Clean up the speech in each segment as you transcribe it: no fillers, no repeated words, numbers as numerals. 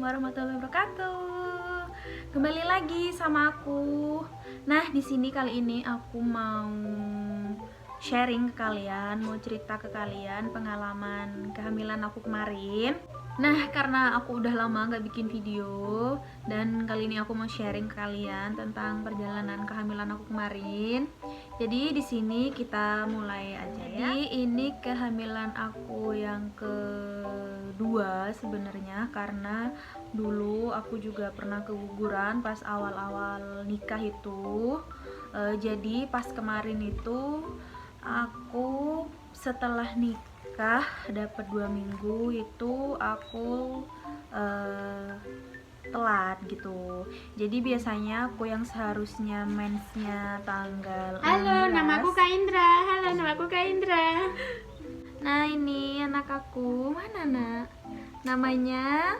warahmatullahi wabarakatuh. Kembali lagi sama aku. Nah, di sini kali ini aku mau sharing ke kalian, mau cerita ke kalian pengalaman kehamilan aku kemarin. Nah, karena aku udah lama nggak bikin video, dan kali ini aku mau sharing ke kalian tentang perjalanan kehamilan aku kemarin. Jadi di sini kita mulai aja ya. Jadi ini kehamilan aku yang kedua sebenarnya, karena dulu aku juga pernah keguguran pas awal-awal nikah itu. Jadi pas kemarin itu aku setelah nikah dapat 2 minggu itu aku telat gitu. Jadi biasanya aku yang seharusnya mensnya tanggal 16. Halo, namaku Kak Indra. Nah, ini anak aku. Mana, Nak? Namanya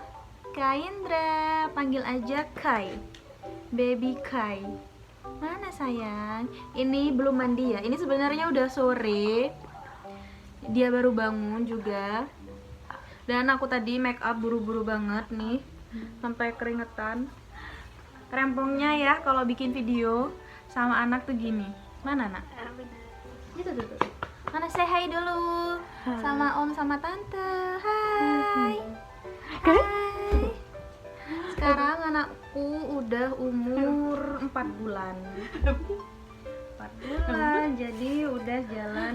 Kak Indra. Panggil aja Kai. Baby Kai. Mana sayang? Ini belum mandi ya. Ini sebenarnya udah sore. Dia baru bangun juga. Dan aku tadi make up buru-buru banget nih, sampai keringetan. Rempongnya ya kalau bikin video sama anak tuh gini. Mana, Nak? Itu tuh. Mana, say hi dulu sama om sama tante. Hai. Hai. Sekarang anakku udah umur 4 bulan. 4 bulan, jadi udah jalan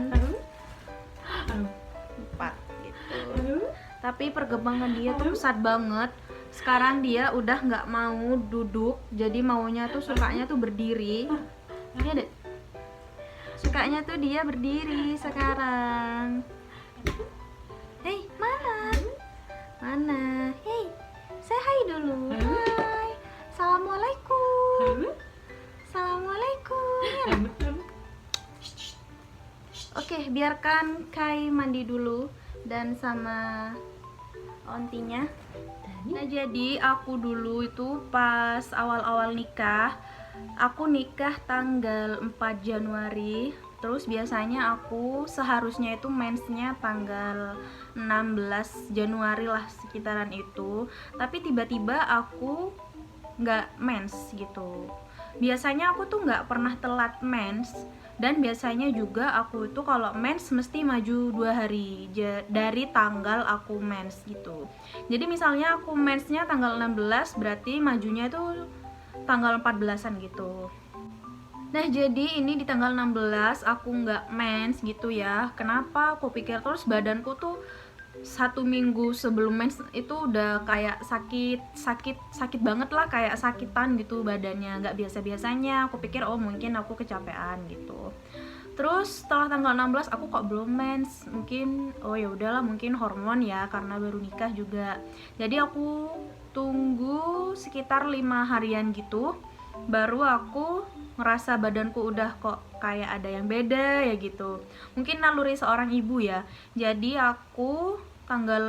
4 gitu. Tapi perkembangan dia tuh pesat banget. Sekarang dia udah nggak mau duduk, jadi maunya tuh sukanya tuh berdiri. Iya deh. Sukanya tuh dia berdiri sekarang. Hei, mana? Mana? Hei, say hi dulu. Hai. Assalamualaikum. Assalamualaikum. Oke, biarkan Kai mandi dulu dan sama ontinya. Nah, jadi aku dulu itu pas awal-awal nikah, aku nikah tanggal 4 Januari. Terus biasanya aku seharusnya itu mensnya tanggal 16 Januari lah, sekitaran itu. Tapi tiba-tiba aku nggak mens gitu. Biasanya aku tuh nggak pernah telat mens, dan biasanya juga aku itu kalau mens mesti maju 2 hari dari tanggal aku mens gitu. Jadi misalnya aku mensnya tanggal 16, berarti majunya itu tanggal 14-an gitu. Nah, jadi ini di tanggal 16 aku nggak mens gitu ya. Kenapa? Aku pikir terus badanku tuh 1 minggu sebelum mens itu udah kayak sakit banget lah, kayak sakitan gitu badannya, nggak biasa-biasanya. Aku pikir oh mungkin aku kecapean gitu. Terus setelah tanggal 16 aku kok belum mens, mungkin oh ya udahlah, mungkin hormon ya karena baru nikah juga. Jadi aku tunggu sekitar 5 harian gitu, baru aku ngerasa badanku udah kok kayak ada yang beda ya gitu. Mungkin naluri seorang ibu ya. Jadi aku tanggal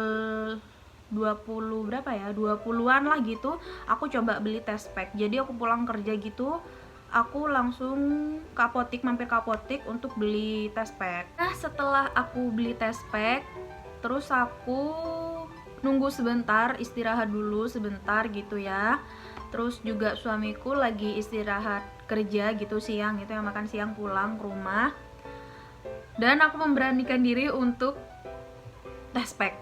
20 berapa ya, 20-an lah gitu, aku coba beli test pack. Jadi aku pulang kerja gitu, aku langsung ke apotik, mampir ke apotik untuk beli test pack. Nah, setelah aku beli test pack, terus aku nunggu sebentar, istirahat dulu sebentar gitu ya. Terus juga suamiku lagi istirahat kerja gitu siang gitu, yang makan siang pulang ke rumah. Dan aku memberanikan diri untuk test pack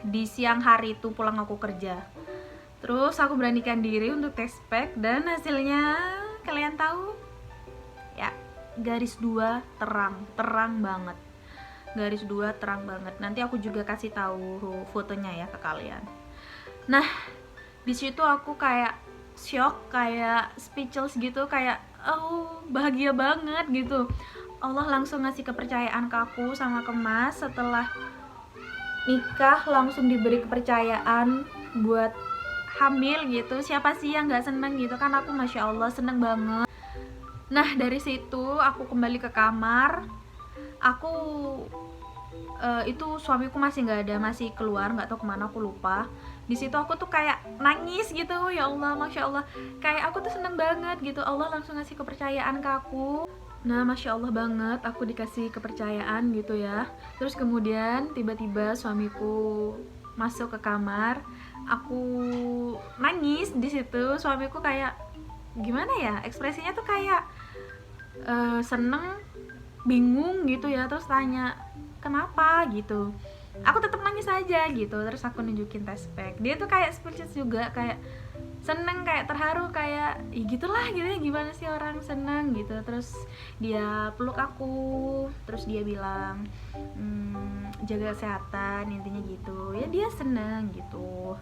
di siang hari itu pulang aku kerja. Terus aku beranikan diri untuk test pack, dan hasilnya kalian tahu ya, garis 2 terang banget. Garis 2 terang banget. Nanti aku juga kasih tahu fotonya ya ke kalian. Nah, di situ aku kayak shock, kayak speechless gitu, kayak oh bahagia banget gitu. Allah langsung ngasih kepercayaan ke aku sama ke Mas. Setelah nikah langsung diberi kepercayaan buat hamil gitu. Siapa sih yang nggak seneng gitu kan? Aku masya Allah seneng banget. Nah, dari situ aku kembali ke kamar. Aku itu suamiku masih nggak ada, masih keluar, nggak tahu kemana, aku lupa. Di situ aku tuh kayak nangis gitu, ya Allah, masya Allah, kayak aku tuh seneng banget gitu. Allah langsung ngasih kepercayaan ke aku. Nah, masya Allah banget, aku dikasih kepercayaan gitu ya. Terus kemudian tiba-tiba suamiku masuk ke kamar, aku nangis di situ. Suamiku kayak gimana ya, ekspresinya tuh kayak seneng, bingung gitu ya, terus tanya kenapa gitu. Aku tetap nangis aja gitu, terus aku nunjukin test pack. Dia tuh kayak speechless juga, kayak seneng, kayak terharu, kayak gitulah gitu ya, gimana sih orang seneng gitu. Terus dia peluk aku, terus dia bilang jaga kesehatan, intinya gitu ya, dia seneng gitu.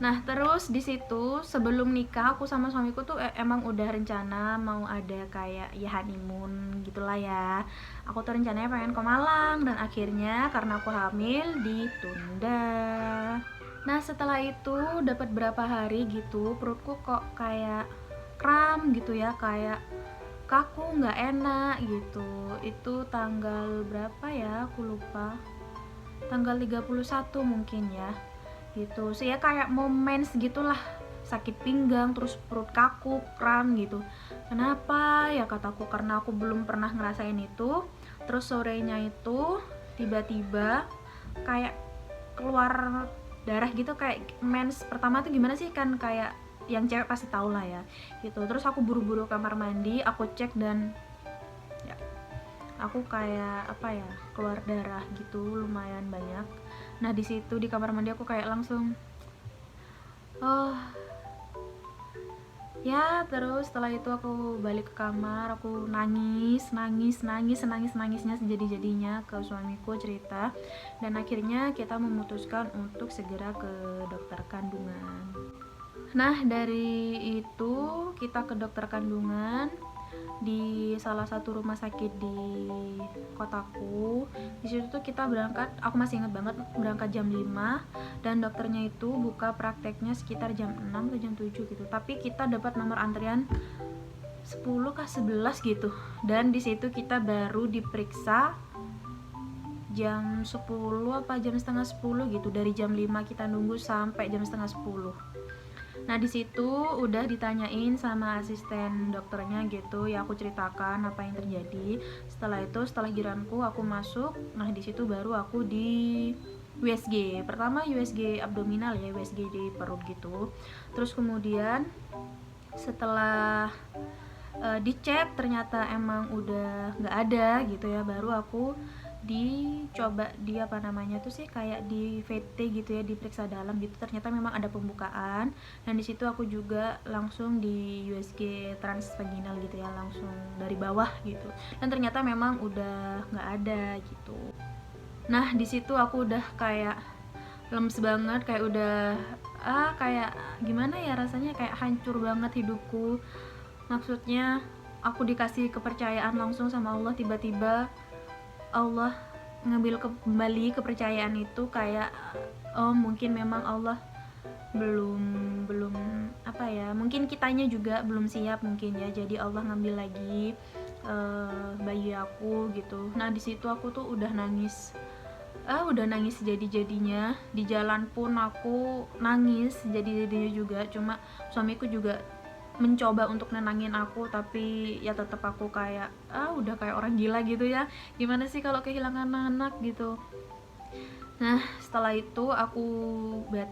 Nah terus di situ sebelum nikah aku sama suamiku tuh emang udah rencana mau ada kayak ya honeymoon gitulah ya. Aku tuh rencananya pengen ke Malang, dan akhirnya karena aku hamil ditunda. Nah setelah itu dapat berapa hari gitu, perutku kok kayak kram gitu ya, kayak kaku, nggak enak gitu. Itu tanggal berapa ya, aku lupa, tanggal 31 mungkin ya gitu. Saya kayak mau mens gitulah, sakit pinggang, terus perut kaku, kram gitu. Kenapa ya, kataku, karena aku belum pernah ngerasain itu. Terus sorenya itu tiba-tiba kayak keluar darah gitu, kayak mens pertama tuh gimana sih kan, kayak yang cewek pasti tau lah ya gitu. Terus aku buru-buru kamar mandi, aku cek, dan ya aku kayak apa ya, keluar darah gitu lumayan banyak. Nah di situ di kamar mandi aku kayak langsung oh ya. Terus setelah itu aku balik ke kamar, aku nangis-nangisnya sejadi-jadinya ke suamiku, cerita, dan akhirnya kita memutuskan untuk segera ke dokter kandungan. Nah dari itu kita ke dokter kandungan di salah satu rumah sakit di kotaku. Di situ tuh kita berangkat, aku masih ingat banget, berangkat jam 5, dan dokternya itu buka prakteknya sekitar jam 6 atau jam 7 gitu. Tapi kita dapat nomor antrian 10 kah 11 gitu. Dan di situ kita baru diperiksa jam 10 apa jam setengah 10 gitu. Dari jam 5 kita nunggu sampai jam setengah 10. Nah di situ udah ditanyain sama asisten dokternya gitu ya, aku ceritakan apa yang terjadi. Setelah itu, setelah giranku aku masuk. Nah di situ baru aku di USG. Pertama USG abdominal ya, USG di perut gitu. Terus kemudian setelah dicek ternyata emang udah nggak ada gitu ya, baru aku dicoba di apa namanya tuh sih, kayak di VT gitu ya, diperiksa dalam gitu. Ternyata memang ada pembukaan, dan di situ aku juga langsung di USG transvaginal gitu ya, langsung dari bawah gitu, dan ternyata memang udah nggak ada gitu. Nah di situ aku udah kayak lemes banget, kayak udah kayak gimana ya rasanya, kayak hancur banget hidupku. Maksudnya aku dikasih kepercayaan langsung sama Allah, tiba-tiba Allah ngambil kembali kepercayaan itu, kayak oh mungkin memang Allah belum apa ya, mungkin kitanya juga belum siap mungkin ya, jadi Allah ngambil lagi bayi aku gitu. Nah di situ aku tuh udah nangis jadi-jadinya. Di jalan pun aku nangis jadi-jadinya juga. Cuma suamiku juga mencoba untuk nenangin aku, tapi ya tetap aku kayak udah kayak orang gila gitu ya, gimana sih kalau kehilangan anak gitu. Nah setelah itu aku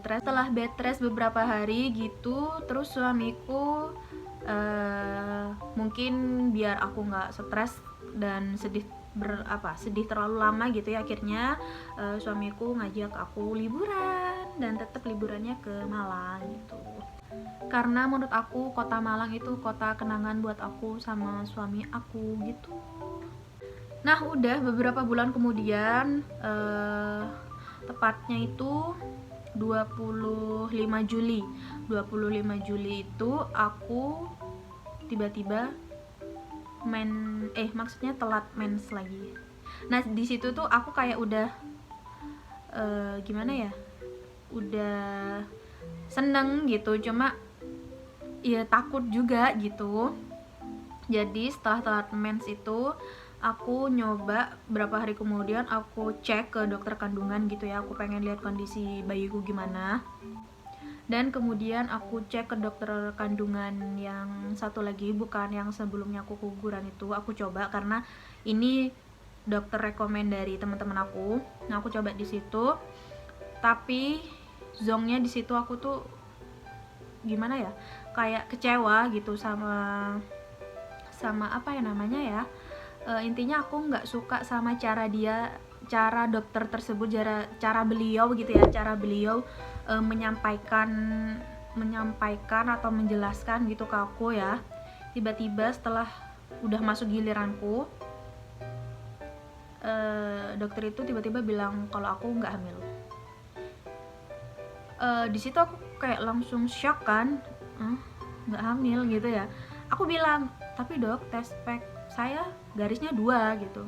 setelah bed rest beberapa hari gitu. Terus suamiku mungkin biar aku nggak stres dan sedih sedih terlalu lama gitu ya, akhirnya suamiku ngajak aku liburan, dan tetap liburannya ke Malang gitu. Karena menurut aku kota Malang itu kota kenangan buat aku sama suami aku gitu. Nah udah beberapa bulan kemudian, tepatnya itu 25 Juli itu aku tiba-tiba maksudnya telat mens lagi. Nah di situ tuh aku kayak udah gimana ya, udah seneng gitu, cuma ya takut juga gitu. Jadi setelah telat mens itu aku nyoba berapa hari kemudian aku cek ke dokter kandungan gitu ya, aku pengen lihat kondisi bayiku gimana. Dan kemudian aku cek ke dokter kandungan yang satu lagi, bukan yang sebelumnya aku keguguran itu. Aku coba karena ini dokter rekomend dari teman-teman aku. Nah aku coba di situ, tapi zongnya di situ aku tuh gimana ya, kayak kecewa gitu sama apa ya namanya ya, intinya aku nggak suka sama cara dokter tersebut, cara beliau gitu ya, cara beliau menyampaikan atau menjelaskan gitu ke aku ya. Tiba-tiba setelah udah masuk giliranku, dokter itu tiba-tiba bilang kalau aku nggak hamil. Di situ aku kayak langsung shock kan, nggak hamil gitu ya. Aku bilang, tapi dok, test pack saya garisnya 2 gitu.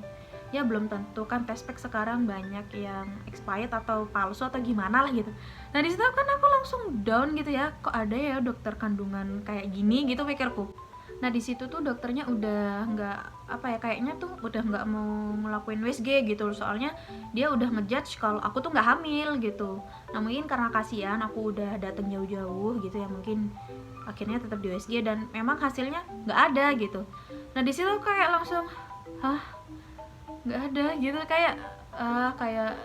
Ya belum tentu kan, test pack sekarang banyak yang expired atau palsu atau gimana lah gitu. Nah di situ kan aku langsung down gitu ya, kok ada ya dokter kandungan kayak gini gitu pikirku. Nah di situ tuh dokternya udah nggak apa ya, kayaknya tuh udah nggak mau ngelakuin WSG gitu, soalnya dia udah ngejudge kalau aku tuh nggak hamil gitu. Nah mungkin karena kasihan aku udah dateng jauh-jauh gitu ya, mungkin akhirnya tetap di WSG dan memang hasilnya nggak ada gitu. Nah di situ kayak langsung nggak ada gitu, kayak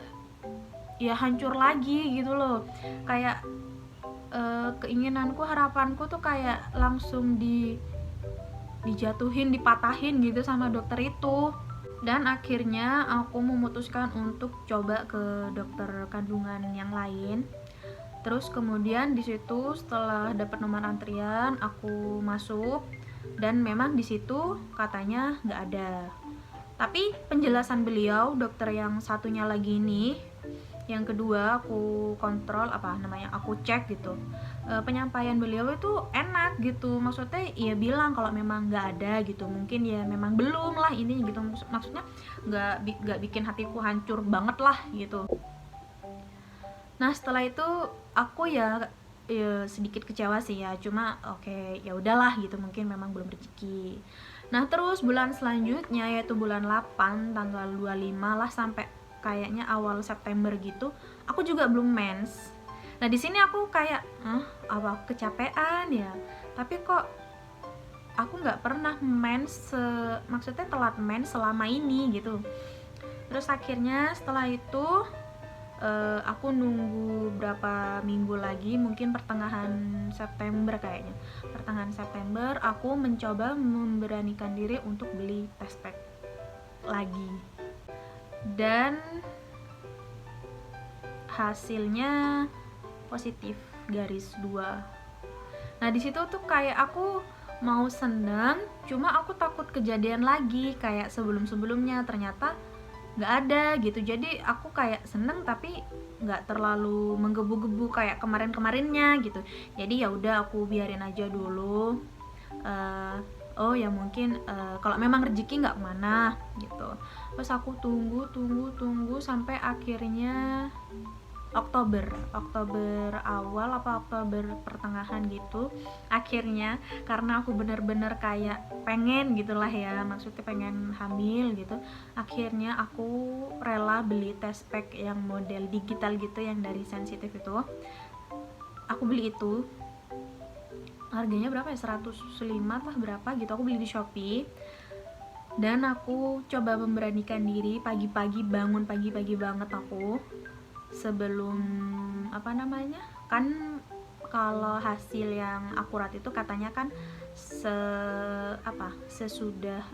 ya hancur lagi gitu loh, kayak keinginanku, harapanku tuh kayak langsung dijatuhin, dipatahin gitu sama dokter itu. Dan akhirnya aku memutuskan untuk coba ke dokter kandungan yang lain. Terus kemudian di situ setelah dapat nomor antrian aku masuk, dan memang di situ katanya nggak ada. Tapi penjelasan beliau, dokter yang satunya lagi ini, yang kedua aku kontrol aku cek gitu, penyampaian beliau itu enak gitu, maksudnya ya bilang kalau memang nggak ada gitu, mungkin ya memang belum lah ini gitu, maksudnya nggak bikin hatiku hancur banget lah gitu. Nah setelah itu aku ya sedikit kecewa sih ya, cuma oke, ya udahlah gitu, mungkin memang belum rezeki. Nah terus bulan selanjutnya yaitu bulan 8 tanggal 25 lah sampai kayaknya awal September gitu, aku juga belum mens. Nah di sini aku kayak apa aku kecapean ya, tapi kok aku nggak pernah mens, maksudnya telat mens selama ini gitu. Terus akhirnya setelah itu aku nunggu berapa minggu lagi, mungkin pertengahan September kayaknya. Pertengahan September aku mencoba memberanikan diri untuk beli test pack lagi. Dan hasilnya positif garis 2. Nah, di situ tuh kayak aku mau seneng, cuma aku takut kejadian lagi kayak sebelum-sebelumnya, ternyata nggak ada gitu. Jadi aku kayak seneng tapi nggak terlalu menggebu-gebu kayak kemarin-kemarinnya gitu. Jadi ya udah aku biarin aja dulu. Oh ya mungkin kalau memang rezeki nggak kemana gitu. Terus aku tunggu sampai akhirnya Oktober awal apa Oktober pertengahan gitu. Akhirnya karena aku bener-bener kayak pengen gitulah ya, maksudnya pengen hamil gitu, akhirnya aku rela beli test pack yang model digital gitu, yang dari sensitif itu. Aku beli itu, harganya berapa ya, 105 lah berapa gitu, aku beli di Shopee. Dan aku coba memberanikan diri, pagi-pagi banget aku, sebelum kan kalau hasil yang akurat itu katanya kan sesudah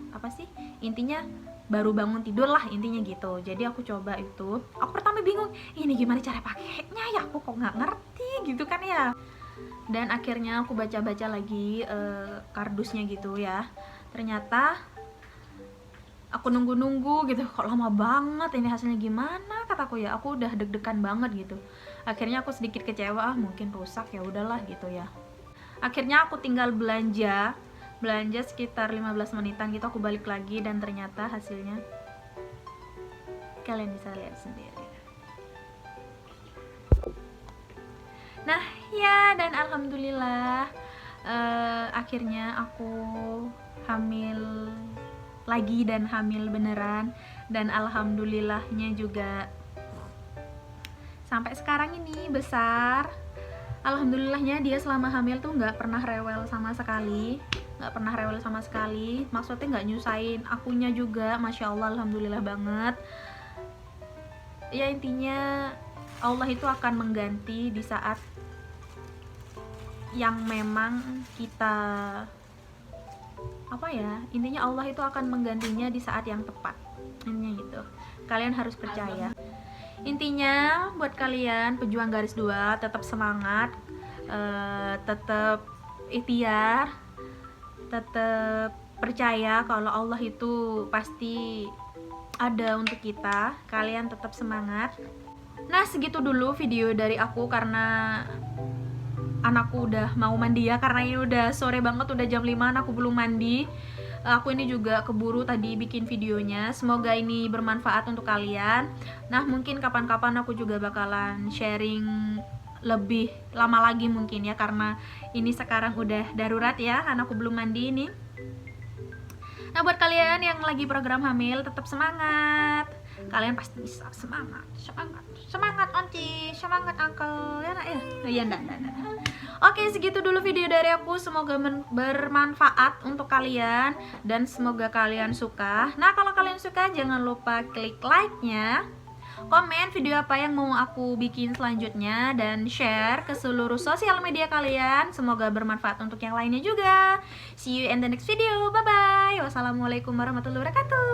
intinya baru bangun tidur lah intinya gitu. Jadi aku coba itu, aku pertama bingung ini gimana cara pakainya ya, aku kok nggak ngerti gitu kan ya. Dan akhirnya aku baca-baca lagi kardusnya gitu ya, ternyata aku nunggu gitu, kok lama banget ini hasilnya gimana, kataku ya, aku udah deg-degan banget gitu. Akhirnya aku sedikit kecewa, mungkin rusak, ya udahlah gitu ya. Akhirnya aku tinggal belanja sekitar 15 menitan gitu, aku balik lagi dan ternyata hasilnya kalian bisa lihat sendiri. Nah ya, dan alhamdulillah akhirnya aku hamil lagi dan hamil beneran, dan alhamdulillahnya juga sampai sekarang ini besar. Alhamdulillahnya dia selama hamil tuh nggak pernah rewel sama sekali, maksudnya nggak nyusahin akunya juga, masya Allah, alhamdulillah banget ya. Intinya Allah itu akan mengganti di saat yang memang kita intinya Allah itu akan menggantinya di saat yang tepat. Intinya gitu. Kalian harus percaya. Intinya buat kalian pejuang garis 2, tetap semangat, tetap ikhtiar, tetap percaya kalau Allah itu pasti ada untuk kita. Kalian tetap semangat. Nah, segitu dulu video dari aku karena anakku udah mau mandi ya, karena ini udah sore banget, udah jam 5 aku belum mandi. Aku ini juga keburu tadi bikin videonya. Semoga ini bermanfaat untuk kalian. Nah, mungkin kapan-kapan aku juga bakalan sharing lebih lama lagi mungkin ya, karena ini sekarang udah darurat ya, anakku belum mandi ini. Nah, buat kalian yang lagi program hamil, tetap semangat. Kalian pasti bisa. Semangat onci, semangat uncle ya nak ya. Iya, enggak. Oke, segitu dulu video dari aku. Semoga bermanfaat untuk kalian dan semoga kalian suka. Nah, kalau kalian suka jangan lupa klik like-nya, komen video apa yang mau aku bikin selanjutnya, dan share ke seluruh sosial media kalian. Semoga bermanfaat untuk yang lainnya juga. See you in the next video. Bye bye. Wassalamualaikum warahmatullahi wabarakatuh.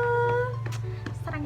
Sarang